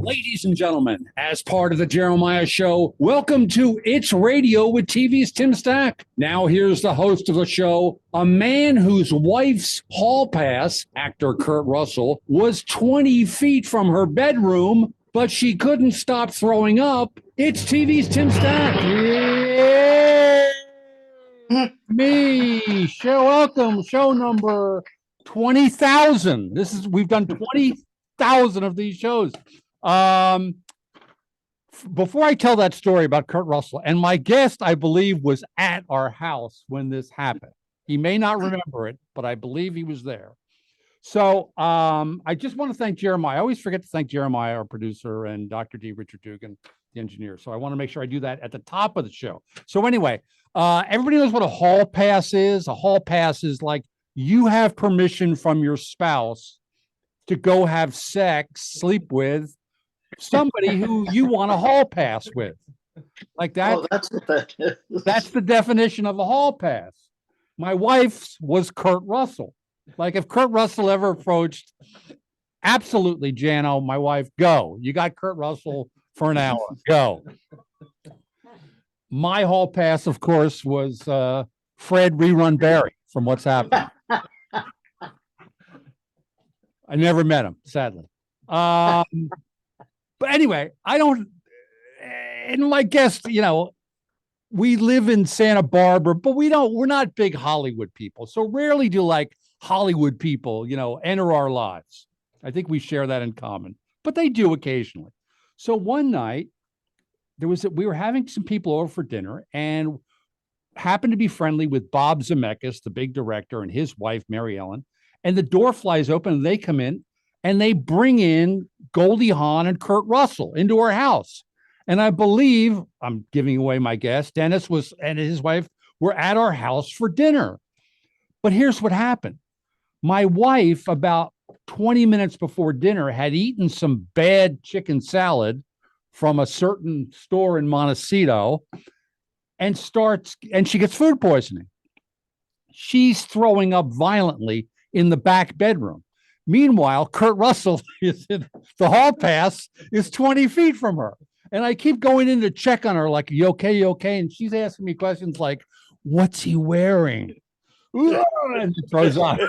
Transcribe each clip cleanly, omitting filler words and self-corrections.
Ladies and gentlemen, as part of the Jeremiah Show, welcome to It's Radio with TV's Tim Stack. Now here's the host of the show, a man whose wife's hall pass, actor Kurt Russell, was 20 feet from her bedroom, but she couldn't stop throwing up. It's TV's Tim Stack. Yeah! Me. Welcome. Show number 20,000. We've done 20,000 of these shows. Before I tell that story about Kurt Russell, and my guest, I believe, was at our house when this happened. He may not remember it, but I believe he was there. So I just want to thank Jeremiah. I always forget to thank Jeremiah, our producer, and Dr. D. Richard Dugan, the engineer. So I want to make sure I do that at the top of the show. So anyway, everybody knows what a hall pass is. A hall pass is like you have permission from your spouse to go have sex, sleep with somebody who you want a hall pass with. Like that. Oh, that's what that is. That's the definition of a hall pass. My wife's was Kurt Russell. Like if Kurt Russell ever approached, absolutely, Jano, my wife, go. You got Kurt Russell for an hour. Go. My hall pass, of course, was Fred Rerun Barry from What's Happening. I never met him, sadly. But anyway, and my guest, we live in Santa Barbara, but we're not big Hollywood people. So rarely do like Hollywood people, enter our lives. I think we share that in common, but they do occasionally. So one night we were having some people over for dinner and happened to be friendly with Bob Zemeckis, the big director, and his wife, Mary Ellen. And the door flies open and they come in and they bring in Goldie Hawn and Kurt Russell into our house. And I believe, I'm giving away my guess, Dennis and his wife were at our house for dinner. But here's what happened. My wife, about 20 minutes before dinner, had eaten some bad chicken salad from a certain store in Montecito and she gets food poisoning. She's throwing up violently in the back bedroom. Meanwhile, Kurt Russell is in the hall pass is 20 feet from her. And I keep going in to check on her, like, you okay? You okay? And she's asking me questions like, what's he wearing? And she throws up.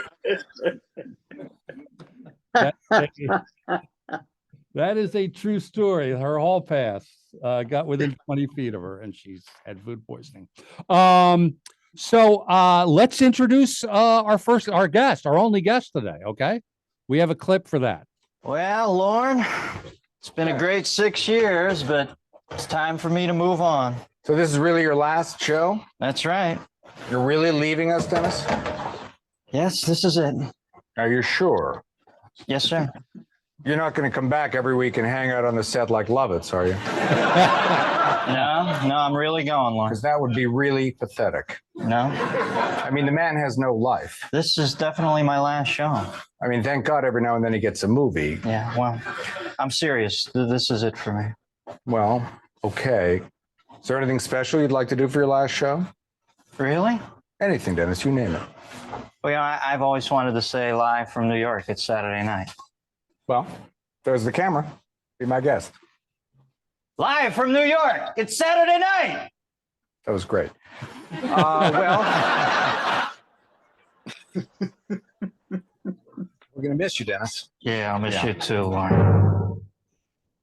That is a true story. Her hall pass got within 20 feet of her and she's had food poisoning. So let's introduce our guest, our only guest today. Okay. We have a clip for that. Well, Lorne, it's been a great 6 years, but it's time for me to move on. So this is really your last show? That's right. You're really leaving us, Dennis? Yes, this is it. Are you sure? Yes, sir. You're not going to come back every week and hang out on the set like Lovitz, are you? No, I'm really going, Lorne. Because that would be really pathetic. No? I mean, the man has no life. This is definitely my last show. I mean, thank God every now and then he gets a movie. Yeah, well, I'm serious. This is it for me. Well, okay. Is there anything special you'd like to do for your last show? Really? Anything, Dennis, you name it. Well, I've always wanted to say live from New York. It's Saturday night. Well, there's the camera. Be my guest. Live from New York. It's Saturday night. That was great. We're going to miss you, Dennis. Yeah, I'll miss you too, Lorne.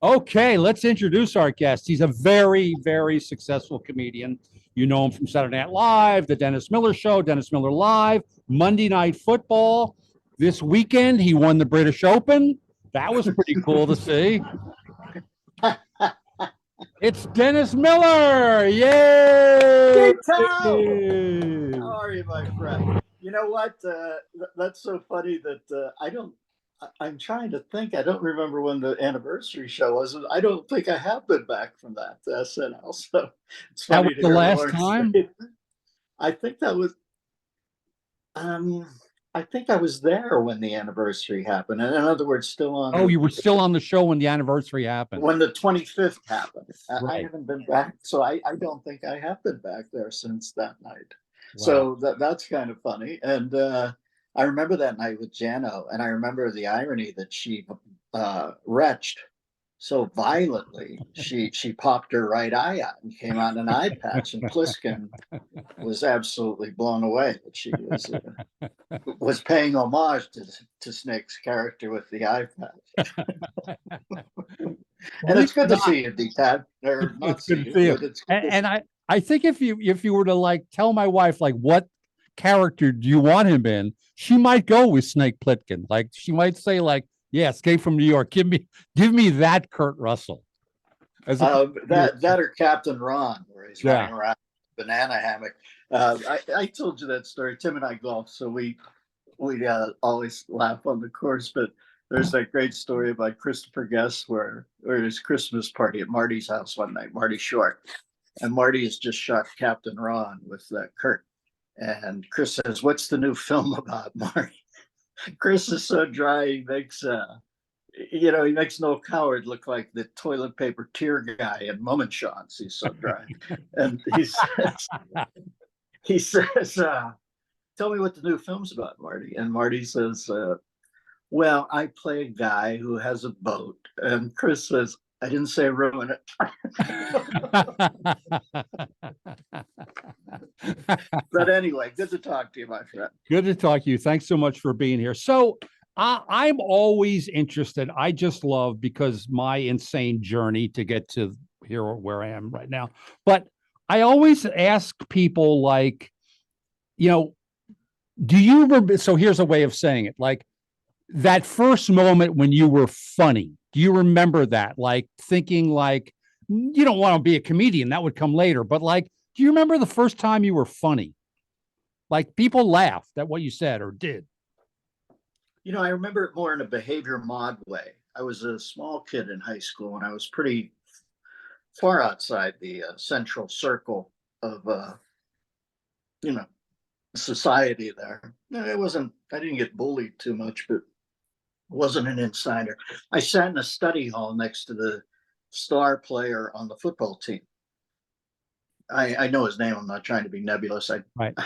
Okay, let's introduce our guest. He's a very, very successful comedian. You know him from Saturday Night Live, The Dennis Miller Show, Dennis Miller Live, Monday Night Football. This weekend, he won the British Open. That was pretty cool to see. It's Dennis Miller. Yay! Hey, Tom! How are you, my friend? You know what? That's so funny that I'm trying to think. I don't remember when the anniversary show was. I don't think I have been back from that to SNL. So it's funny. That was the last time? I think that was. I think I was there when the anniversary happened. In other words, still on. Oh, you were still on the show when the anniversary happened. When the 25th happened. Right. I haven't been back. So I don't think I have been back there since that night. Wow. So that's kind of funny. And I remember that night with Jano, and I remember the irony that she retched so violently, she popped her right eye out and came out in an eye patch. And Pliskin was absolutely blown away that she was paying homage to Snake's character with the eye patch. And it's good to see you, D-Tad, or not It's see good to you, see you. but it's good to And I think if you were to like tell my wife like what character do you want him in, she might go with Snake Plitkin. Like she might say like, yeah, Escape from New York. Give me that Kurt Russell. As that or Captain Ron, where he's Yeah. running around in a banana hammock. I told you that story. Tim and I golf, so we always laugh on the course. But there's that great story about Christopher Guest where his Christmas party at Marty's house one night, Marty Short, and Marty has just shot Captain Ron with Kurt. And Chris says, "What's the new film about, Marty?" Chris is so dry, he makes he makes Noel Coward look like the toilet paper tear guy in Mummenschanz. He's so dry. And he says, "Tell me what the new film's about, Marty." And Marty says, "Well, I play a guy who has a boat." And Chris says, "I didn't say ruin it." But anyway, good to talk to you, my friend. Good to talk to you. Thanks so much for being here. So I'm always interested. I just love because my insane journey to get to here where I am right now. But I always ask people like, do you remember? So here's a way of saying it. Like that first moment when you were funny, do you remember that? Like thinking like, you don't want to be a comedian, that would come later. But like, do you remember the first time you were funny? Like people laughed at what you said or did. I remember it more in a behavior mod way. I was a small kid in high school and I was pretty far outside the central circle of, society there. I didn't get bullied too much, but wasn't an insider. I sat in a study hall next to the star player on the football team. I know his name. I'm not trying to be nebulous. Right.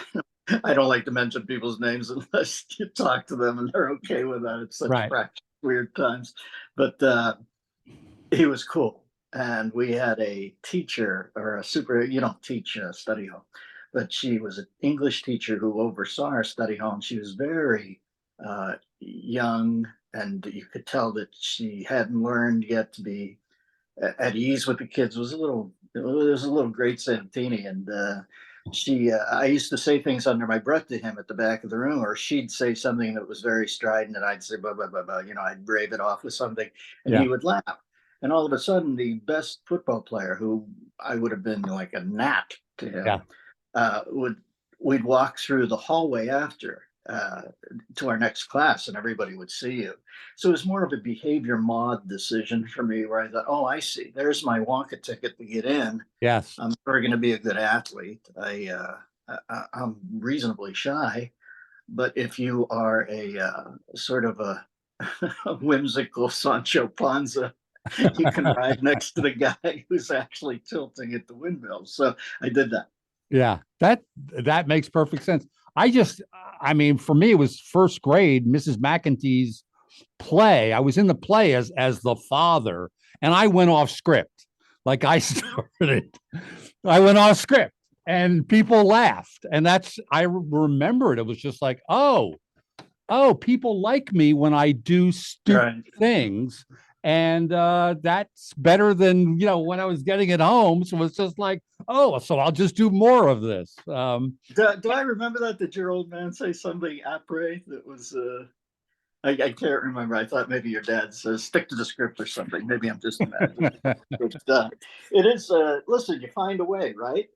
I don't like to mention people's names unless you talk to them and they're okay with that. It's such weird times. But he was cool. And we had a teacher or you don't teach a study hall, but she was an English teacher who oversaw our study hall. And she was very young. And you could tell that she hadn't learned yet to be at ease with the kids. It was a little great Santini. And I used to say things under my breath to him at the back of the room, or she'd say something that was very strident and I'd say, blah, blah, blah, blah. I'd brave it off with something and he would laugh. And all of a sudden, the best football player, who I would have been like a gnat to him, we'd walk through the hallway after to our next class and everybody would see you. So it was more of a behavior mod decision for me where I thought, oh, I see. There's my Wonka ticket to get in. Yes. I'm never going to be a good athlete. I'm reasonably shy. But if you are a sort of a whimsical Sancho Panza, you can ride next to the guy who's actually tilting at the windmill. So I did that. Yeah, that makes perfect sense. I mean, for me, it was first grade, Mrs. McEntee's play. I was in the play as the father, and I went off script. Like I went off script, and people laughed. And I remember it. It was just like, oh, people like me when I do stupid things. And that's better than, when I was getting it home. So it's just like, oh, so I'll just do more of this. Do I remember that? Did your old man say something après that was, I can't remember. I thought maybe your dad says, stick to the script or something. Maybe I'm just imagining. It is, listen, you find a way, right?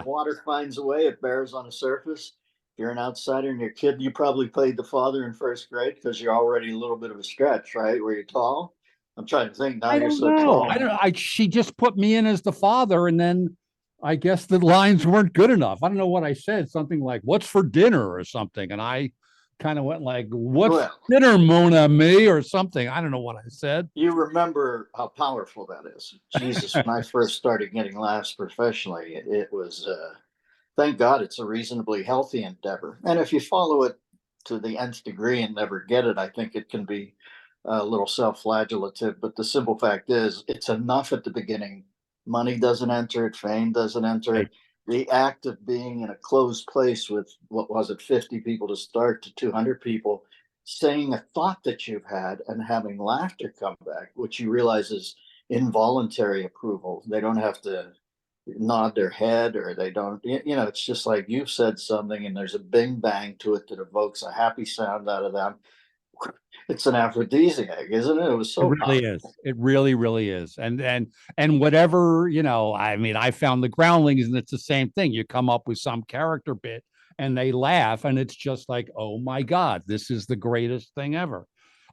Water finds a way. It bears on a surface. If you're an outsider and you're a kid, you probably played the father in first grade because you're already a little bit of a stretch, right? Were you tall? I'm trying to think. Now you're so tall. She just put me in as the father, and then I guess the lines weren't good enough. I don't know what I said. Something like, "What's for dinner?" or something, and I kind of went like, "What's dinner, Mon ami?" or something. I don't know what I said. You remember how powerful that is. Jesus, when I first started getting laughs professionally, it was. Thank God, it's a reasonably healthy endeavor, and if you follow it to the nth degree and never get it, I think it can be a little self-flagellative, but the simple fact is it's enough at the beginning. Money doesn't enter it, fame doesn't enter it. The act of being in a closed place with, what was it, 50 people to start to 200 people, saying a thought that you've had and having laughter come back, which you realize is involuntary approval. They don't have to nod their head, or they don't, it's just like you've said something and there's a bing bang to it that evokes a happy sound out of them. It's an aphrodisiac, isn't it? It was so It really is. It really, really is. And whatever, I mean, I found the Groundlings, and it's the same thing. You come up with some character bit and they laugh, and it's just like, oh my God, this is the greatest thing ever.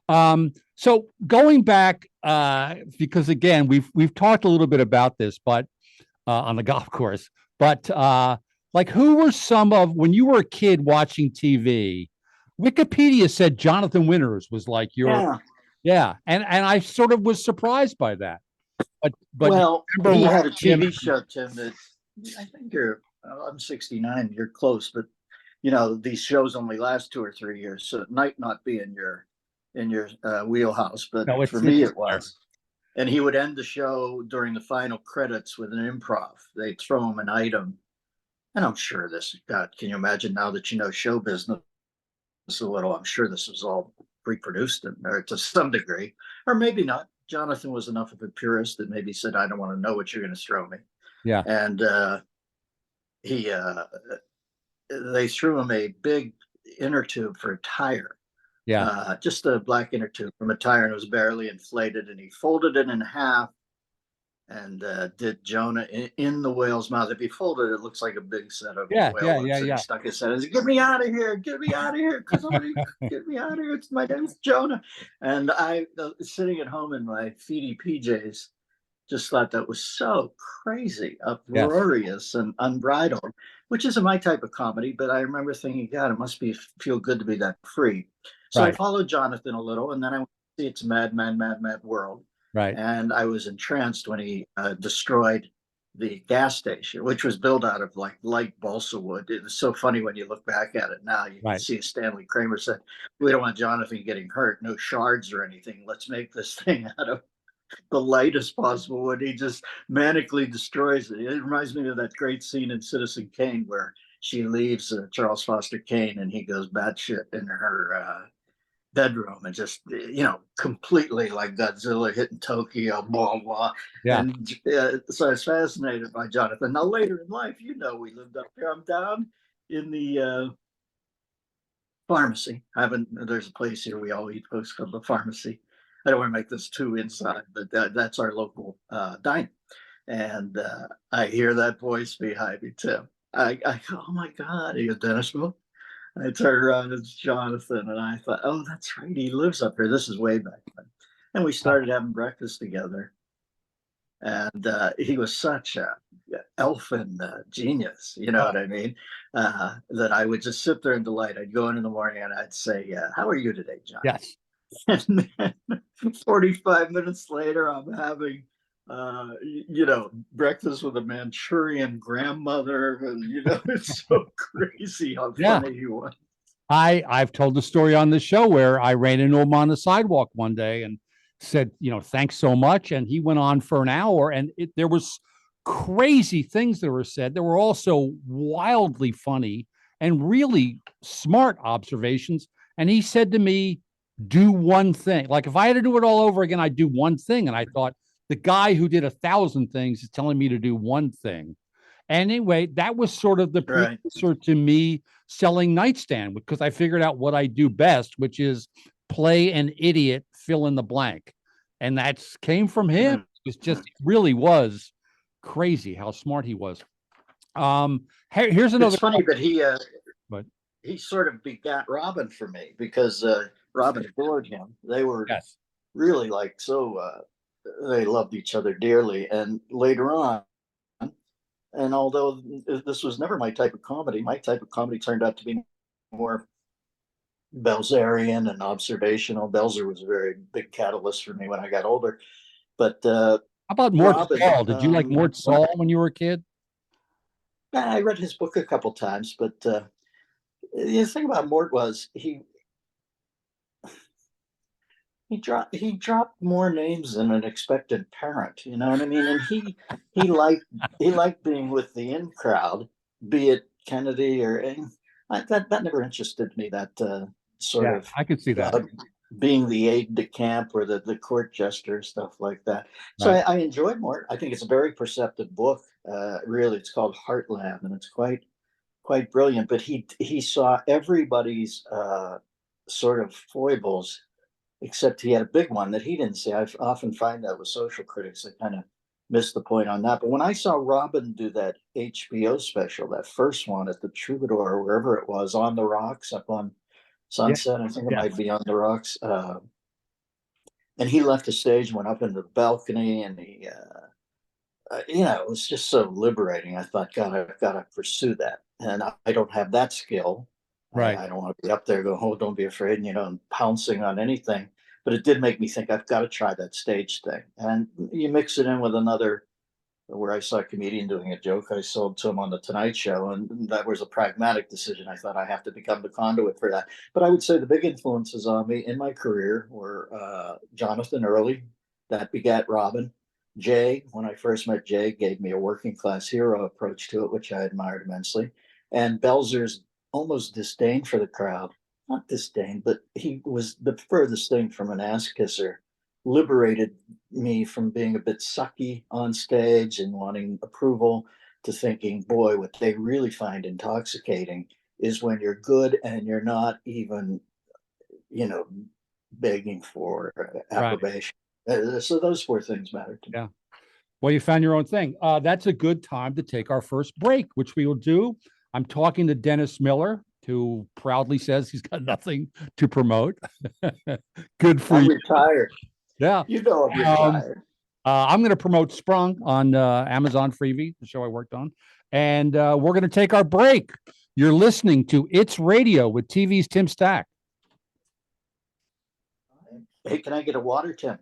So going back, because again, we've talked a little bit about this, but on the golf course, but like, who were some of, when you were a kid watching TV? Wikipedia said Jonathan Winters was like your, and I sort of was surprised by that. But well, he had a watching him- TV show, Tim, that I think I'm 69, you're close, but these shows only last 2 or 3 years, so it might not be in your wheelhouse, but No, for me it was. And he would end the show during the final credits with an improv. They'd throw him an item, and I'm sure this, God, can you imagine, now that you know show business a little, I'm sure this was all reproduced or to some degree, or maybe not. Jonathan was enough of a purist that maybe said, I don't want to know what you're going to throw me. Yeah. And they threw him a big inner tube for a tire. Yeah. Just a black inner tube from a tire, and it was barely inflated, and he folded it in half and did Jonah in the whale's mouth. If he folded it, looks like a big set of whale. He stuck his head and said, get me out of here, get me out of here, because somebody get me out of here. It's my name's Jonah. And I, sitting at home in my feety PJs, just thought that was so crazy, uproarious, and unbridled, which isn't my type of comedy. But I remember thinking, God, it must feel good to be that free. So I followed Jonathan a little, and then I went to see It's Mad World. Right. And I was entranced when he destroyed the gas station, which was built out of like light balsa wood. It was so funny when you look back at it now. You can see Stanley Kramer said, we don't want Jonathan getting hurt, no shards or anything. Let's make this thing out of the lightest possible wood. He just manically destroys it. It reminds me of that great scene in Citizen Kane where she leaves Charles Foster Kane and he goes batshit in her bedroom and just, completely like Godzilla hitting Tokyo, blah, blah. Yeah. And so I was fascinated by Jonathan. Now, later in life, we lived up here. I'm down in the pharmacy. There's a place here we all eat folks called the pharmacy. I don't want to make this too inside, but that's our local diner. And I hear that voice behind me, Tim. I go, oh my God, he goes, Dennis Moore. I turned around, it's Jonathan, and I thought, oh, that's right, he lives up here. This is way back then. And we started having breakfast together. And he was such a elfin genius, you know what I mean? That I would just sit there in delight. I'd go in the morning and I'd say, how are you today, John? Yes. And then 45 minutes later, I'm having breakfast with a Manchurian grandmother, and it's so crazy how funny he was. I've told the story on the show where I ran into him on the sidewalk one day and said, thanks so much. And he went on for an hour, and there was crazy things that were said. There were also wildly funny and really smart observations. And he said to me, do one thing. Like, if I had to do it all over again, I'd do one thing. And I thought, the guy who did 1,000 things is telling me to do one thing. Anyway, that was sort of the precursor to me selling Nightstand, because I figured out what I do best, which is play an idiot, fill in the blank. And that came from him. It really was crazy how smart he was. Here's another. It's funny that he sort of begat Robin for me, because Robin adored him. They were really like they loved each other dearly. And later on, and although this was never my type of comedy turned out to be more Belzerian and observational. Belzer was a very big catalyst for me when I got older. But how about Mort Saul? Did you like Mort Saul when you were a kid? I read his book a couple times, but the thing about Mort was he dropped more names than an expected parent. You know what I mean? And he liked being with the in crowd, be it Kennedy or that never interested me. That sort Yeah, of I could see that. being the aide de camp or the court jester, stuff like that. So Right. I enjoyed more. I think it's a very perceptive book. Really, it's called Heartland, and it's quite brilliant. But he saw everybody's sort of foibles, except he had a big one that he didn't see. I often find that with social critics, they kind of miss the point on that. But when I saw Robin do that HBO special, that first one at the Troubadour or wherever it was, on the rocks up on Yeah. Sunset, I think it Yeah. might be on the rocks. And he left the stage, went up into the balcony, and it was just so liberating. I thought, God, I've got to pursue that. And I don't have that skill. Right. I don't want to be up there going, oh, don't be afraid, and pouncing on anything. But it did make me think I've got to try that stage thing. And you mix it in with another, where I saw a comedian doing a joke I sold to him on the Tonight Show, and that was a pragmatic decision. I thought I have to become the conduit for that. But I would say the big influences on me in my career were Jonathan Early, that begat Robin. Jay, when I first met Jay, gave me a working class hero approach to it, which I admired immensely. And Belzer's almost disdain for the crowd, not disdain, but he was the furthest thing from an ass kisser, liberated me from being a bit sucky on stage and wanting approval, to thinking, boy, what they really find intoxicating is when you're good and you're not even, you know, begging for Right. approbation. So those four things matter to me. Yeah. Well, you found your own thing. That's a good time to take our first break, which we will do. I'm talking to Dennis Miller, who proudly says he's got nothing to promote. Good for I'm you. retired. Yeah. You know I'm retired. I'm going to promote Sprung on Amazon Freebie, the show I worked on. And we're going to take our break. You're listening to It's Radio with TV's Tim Stack. Hey, can I get a water, Tim?